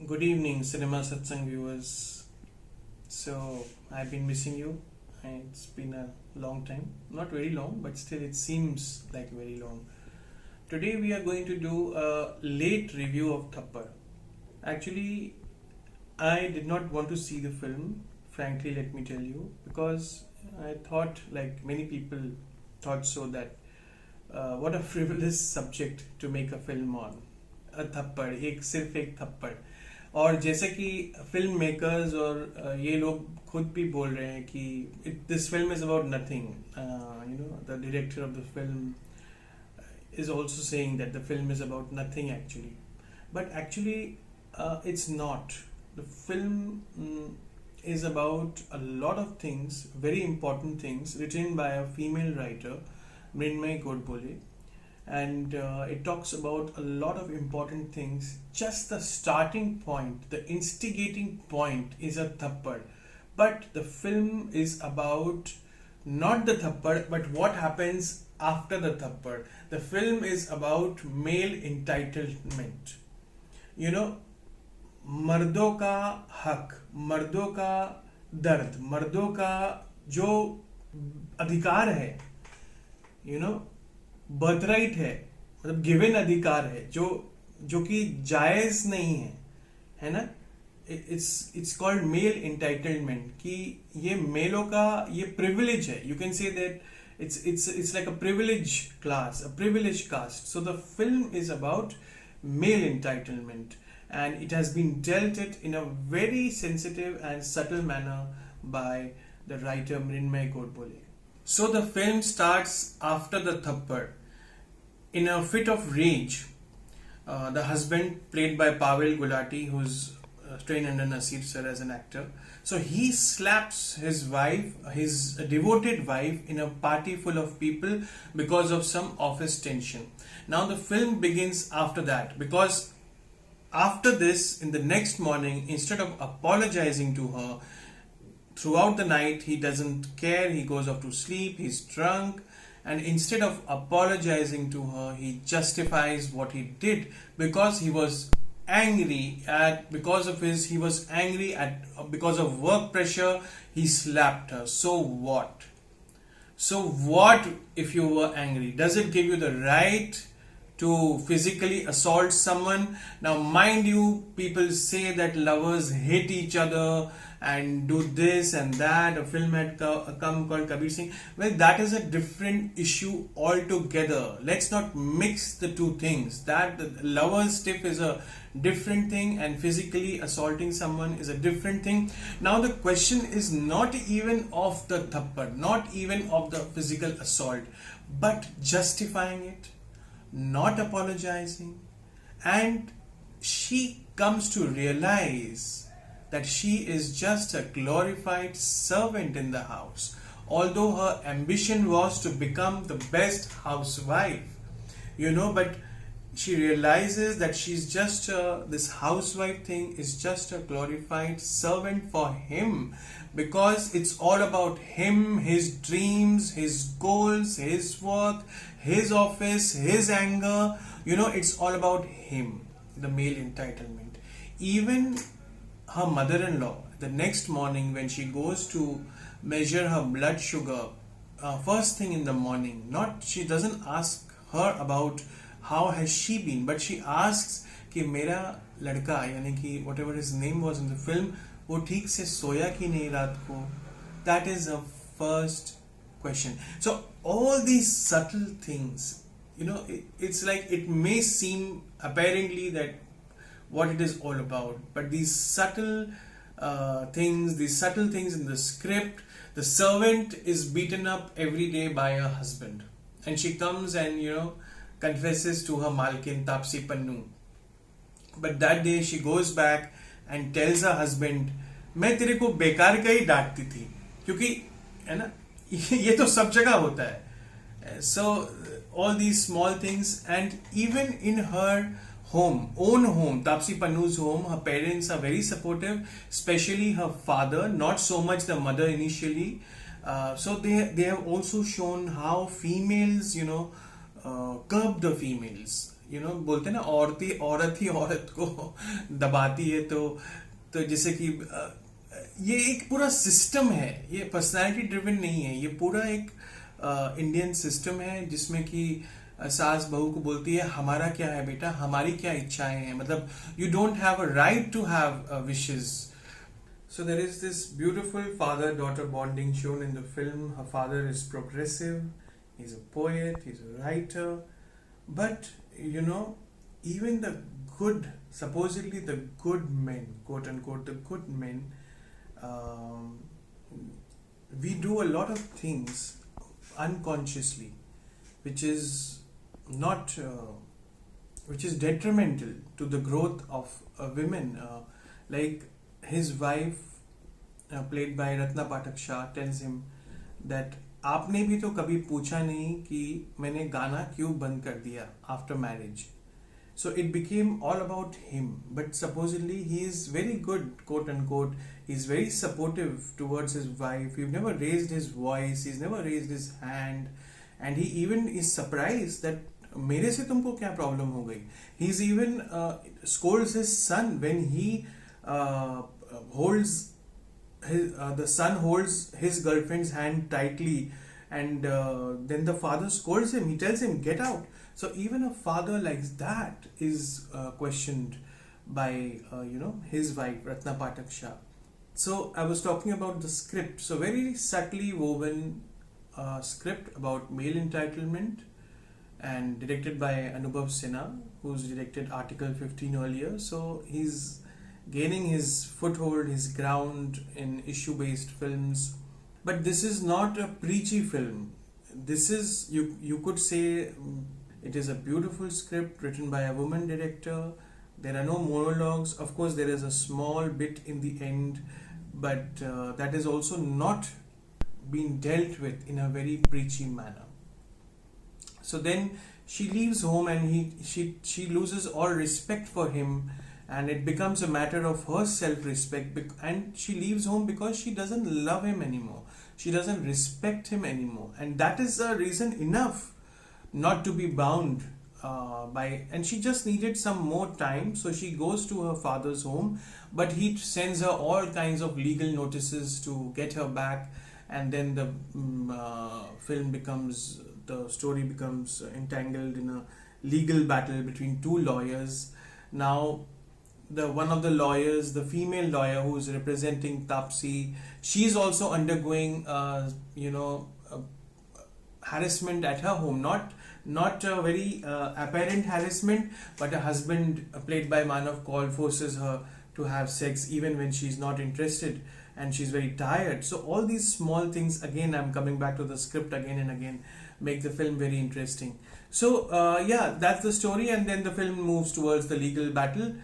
Good evening, Cinema Satsang viewers. So, I've been missing you, and it's been a long time. Not very long, but still, it seems like very long. Today, we are going to do a late review of Thappad. Actually, I did not want to see the film, frankly, let me tell you, because I thought, like many people thought so, that what a frivolous subject to make a film on. थप्पड़ सिर्फ एक थप्पड़ और जैसे कि film makers और ये लोग खुद भी बोल रहे हैं कि this film is about nothing the director of the film is also saying that the film is about nothing actually, but actually it's not. The film is about a lot of things, very important things, written by a female writer, Mrunmayee, and it talks about a lot of important things. Just the starting point, the instigating point is a thappad, but the film is about not the thappad but what happens after the thappad. The film is about male entitlement, you know, मर्दों का हक, मर्दों का दर्द, मर्दों का जो अधिकार है, you know, बर्थराइट है, मतलब गिवन अधिकार है जो कि जायज नहीं है ना. इट्स कॉल्ड मेल एंटाइटलमेंट कि ये मेलों का ये प्रिविलेज है. You can say that it's like a privileged class, a privileged caste. So the film is about male entitlement, and it has been dealt it in a very sensitive and subtle manner by the writer Mrunmayee. So the film starts after the thappad. In a fit of rage, the husband, played by Pavail Gulati, who's trained under Nasir sir as an actor, so he slaps his wife, his devoted wife, in a party full of people because of some office tension. Now the film begins after that, because after this, in the next morning, instead of apologizing to her, throughout the night he doesn't care, he goes off to sleep, he's drunk, and instead of apologizing to her, he justifies what he did because he was angry because of work pressure. He slapped her. So what if you were angry? Does it give you the right to physically assault someone? Now mind you, people say that lovers hate each other and do this and that. A film had come called Kabir. Well, that is a different issue altogether. Let's not mix the two things. That the lovers stiff is a different thing and physically assaulting someone is a different thing. Now the question is not even of the thappad, not even of the physical assault, but justifying it, not apologizing, and she comes to realize that she is just a glorified servant in the house, although her ambition was to become the best housewife, but she realizes that she's just this housewife thing is just a glorified servant for him, because it's all about him, his dreams, his goals, his work, his office, his anger. It's all about him, the male entitlement. Even her mother-in-law, the next morning when she goes to measure her blood sugar, first thing in the morning, she doesn't ask her about how has she been, but she asks कि मेरा लड़का, यानी कि whatever his name was in the film, वो ठीक से सोया कि नहीं रात को. That is a first question. So all these subtle things, it's like it may seem apparently that what it is all about, but these subtle things in the script. The servant is beaten up every day by her husband, and she comes and confesses to her malkin Taapsee Pannu. But that day she goes back and tells her husband, मैं तेरे को बेकार का ही डांटती थी, क्योंकि है ना, ये तो सब जगह होता है. So all these small things, and even in her own home, Taapsee Pannu's home, her parents are very supportive, especially her father, not so much the mother initially. So they have also shown how females, curb the females. बोलते हैं ना, औरत ही औरत को दबाती है, तो जैसे कि ये एक पूरा सिस्टम है, ये पर्सनालिटी ड्रिवन नहीं है, ये पूरा एक इंडियन सिस्टम है जिसमें कि सास बहू को बोलती है हमारा क्या है बेटा, हमारी क्या इच्छाएं हैं, मतलब you don't have a right to have wishes. So there is this beautiful father-daughter bonding shown in the film. Her father is progressive, he's a poet, he's a writer, but even the good, supposedly the good men, quote unquote, the good men, um, we do a lot of things unconsciously, which is not, which is detrimental to the growth of women. Like his wife, played by Ratna Pathak Shah, tells him that आपने भी तो कभी पूछा नहीं कि मैंने गाना क्यों बंद कर दिया after marriage. So it became all about him, but supposedly he is very good, quote unquote. He's very supportive towards his wife. He's never raised his voice. He's never raised his hand, and he even is surprised that मेरे से तुमको क्या problem हो गई. He's even scolds his son when he holds the son holds his girlfriend's hand tightly, and then the father scolds him. He tells him get out. So even a father like that is questioned by his wife Ratna Pathak Shah. So I was talking about the script. So very subtly woven script about male entitlement, and directed by Anubhav Sinha, who's directed Article 15 earlier. So he's gaining his foothold, his ground in issue-based films. But this is not a preachy film. This is, you could say, it is a beautiful script written by a woman director. There are no monologues. Of course, there is a small bit in the end, but that is also not being dealt with in a very preachy manner. So then she leaves home, and she loses all respect for him, and it becomes a matter of her self-respect, and she leaves home because she doesn't love him anymore, she doesn't respect him anymore, and that is a reason enough not to be bound and she just needed some more time. So she goes to her father's home, but he sends her all kinds of legal notices to get her back, and then the story becomes entangled in a legal battle between two lawyers. Now one of the lawyers, the female lawyer who is representing Taapsee, she's also undergoing harassment at her home, not a very apparent harassment, but a husband played by Manav Kaul forces her to have sex even when she's not interested, and she's very tired. So all these small things, again I'm coming back to the script again and again, make the film very interesting. So that's the story, and then the film moves towards the legal battle.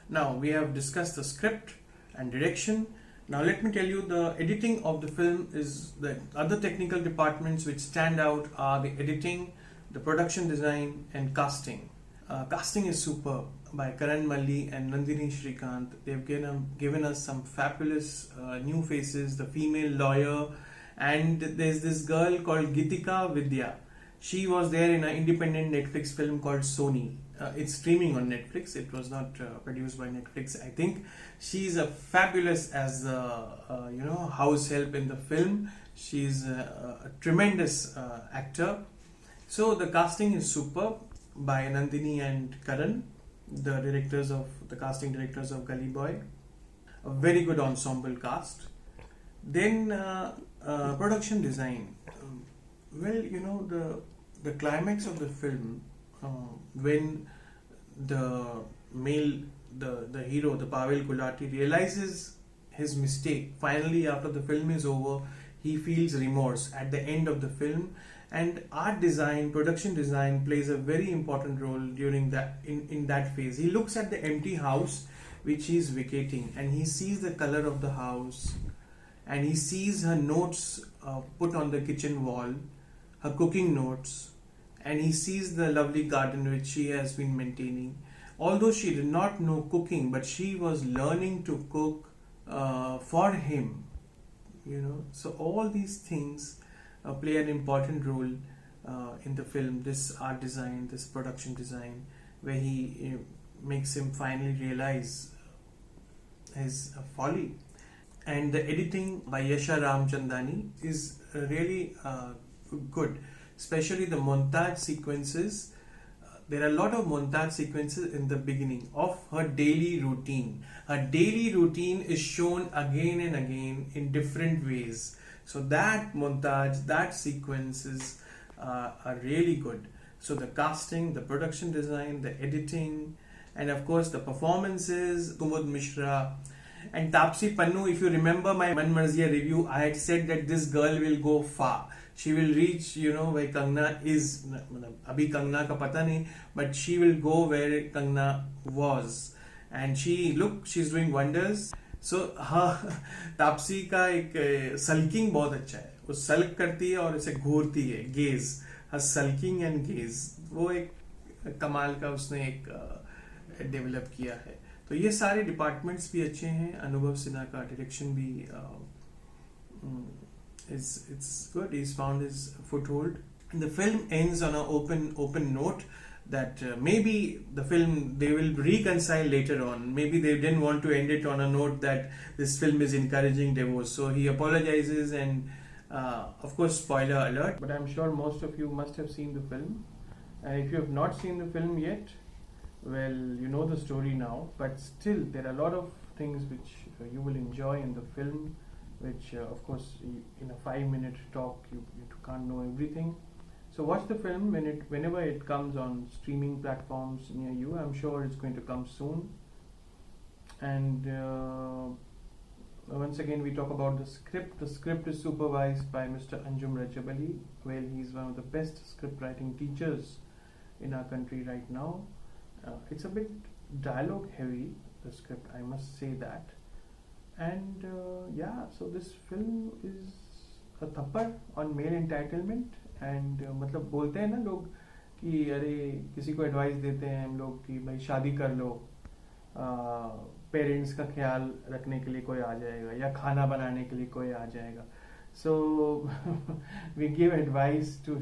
Now we have discussed the script and direction. Now let me tell you, the editing of the film is the other technical departments which stand out are the editing, the production design, and casting. Casting is superb by Karan Malli and Nandini Shrikant. They've given us some fabulous new faces, the female lawyer, and there's this girl called Gitika Vidya. She was there in an independent Netflix film called Sony. It's streaming on Netflix. It was not produced by Netflix, I think. She's a fabulous as house help in the film. She's a tremendous actor. So the casting is superb by Nandini and Karan, the casting directors of Gully Boy. A very good ensemble cast. Then production design. The climax of the film, when the hero, the Pavail Gulati, realizes his mistake. Finally, after the film is over, he feels remorse at the end of the film, and art design, production design plays a very important role during that in that phase. He looks at the empty house which he is vacating, and he sees the color of the house, and he sees her notes put on the kitchen wall, her cooking notes, and he sees the lovely garden which she has been maintaining. Although she did not know cooking, but she was learning to cook for him. So all these things play an important role in the film. This art design, this production design, where he makes him finally realize his folly. And the editing by Yasha Ramchandani is really good, especially the montage sequences. There are a lot of montage sequences in the beginning of her daily routine. Her daily routine is shown again and again in different ways. So that montage, that sequences are really good. So the casting, the production design, the editing, and of course the performances, Kumud Mishra and Taapsee Pannu. If you remember my Man Marziya review, I had said that this girl will go far. She will reach, where Kangna is. Abhi Kangna ka pata nahi, but she will go where Kangna was. And she's doing wonders. So Taapsee का एक sulking बहुत अच्छा है. वो सल्क करती है और इसे घूरती है. Gauge, her sulking and gauge, वो एक कमाल का उसने एक डेवलप किया है. तो ये सारे डिपार्टमेंट्स भी अच्छे हैं. अनुभव सिन्हा का डायरेक्शन भी it's good. He's found his foothold. The film ends on an open note that maybe the film they will reconcile later on. Maybe they didn't want to end it on a note that this film is encouraging divorce. So he apologizes and of course spoiler alert. But I'm sure most of you must have seen the film. And if you have not seen the film yet, well, you know the story now. But still, there are a lot of things which you will enjoy in the film, which of course in a 5-minute talk you can't know everything. So watch the film whenever it comes on streaming platforms near you. I'm sure it's going to come soon. And once again we talk about the script. The script is supervised by Mr. Anjum Rajabali. Well, he's one of the best script writing teachers in our country right now. It's a bit dialogue heavy, the script, I must say that. And so this film is a thappad on male entitlement. And मतलब बोलते हैं ना लोग कि अरे किसी को advice देते हैं हम लोग कि भाई शादी कर लो, पेरेंट्स का ख्याल रखने के लिए कोई आ जाएगा या खाना बनाने के लिए कोई आ जाएगा. So we give advice to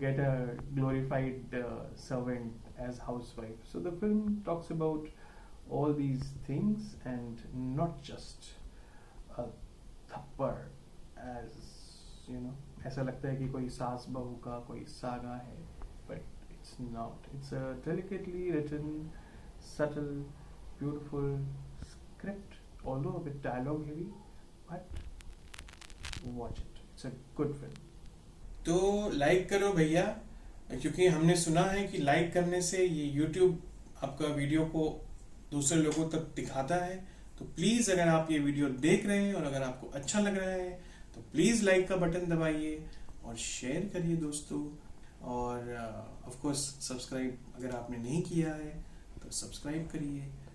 get a glorified servant as housewife. So the film talks about all these things and not just a thappad as ऐसा लगता है कि कोई सास बहू का कोई सागा है, but it's not. It's a delicately written, subtle, beautiful script, although a bit dialogue heavy, but watch it. It's a good film. तो लाइक करो भैया, क्योंकि हमने सुना है कि लाइक करने से ये YouTube आपका वीडियो को दूसरे लोगों तक दिखाता है. तो प्लीज अगर आप ये वीडियो देख रहे हैं और अगर आपको अच्छा लग रहा है तो प्लीज लाइक का बटन दबाइए और शेयर करिए दोस्तों. और ऑफ कोर्स सब्सक्राइब अगर आपने नहीं किया है तो सब्सक्राइब करिए.